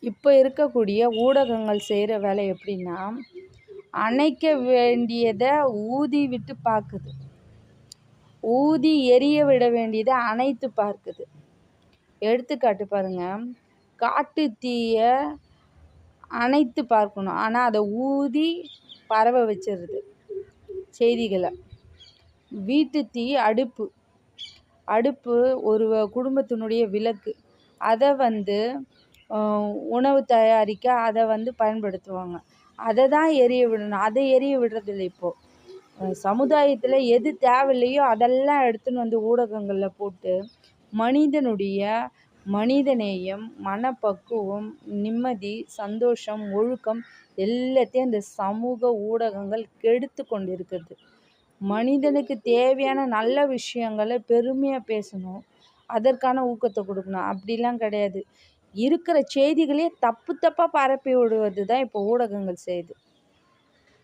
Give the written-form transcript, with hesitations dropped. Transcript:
இப்போ இருக்கக்கூடிய ஊடகங்கள் செய்கிற வேலை எப்படின்னா, அணைக்க வேண்டியதை ஊதி விட்டு பார்க்குது, ஊதி எரிய விட வேண்டியதை அணைத்து பார்க்குது. எடுத்துக்காட்டு பாருங்க, காட்டு தீயை அணைத்து பார்க்கணும், ஆனால் அதை ஊதி பரவ வச்சிருது செய்திகளை. வீட்டு தீ அடுப்பு ஒரு குடும்பத்தினுடைய விளக்கு. அதை உணவு தயாரிக்க அதை பயன்படுத்துவாங்க. அதை தான் எரிய விடணும், அதை எரிய விடுறதில்லை. இப்போது சமுதாயத்தில் எது தேவையில்லையோ அதெல்லாம் எடுத்துன்னு ஊடகங்களில் போட்டு மனிதனுடைய மனிதநேயம், மனப்பக்குவம், நிம்மதி, சந்தோஷம், ஒழுக்கம் எல்லாத்தையும் இந்த சமூக ஊடகங்கள் கெடுத்து கொண்டு இருக்கிறது. மனிதனுக்கு தேவையான நல்ல விஷயங்களை பெருமையாக பேசணும், அதற்கான ஊக்கத்தை கொடுக்கணும். அப்படிலாம் கிடையாது. இருக்கிற செய்திகளே தப்பாக பரப்பி விடுவது தான் இப்போ ஊடகங்கள் செய்யுது.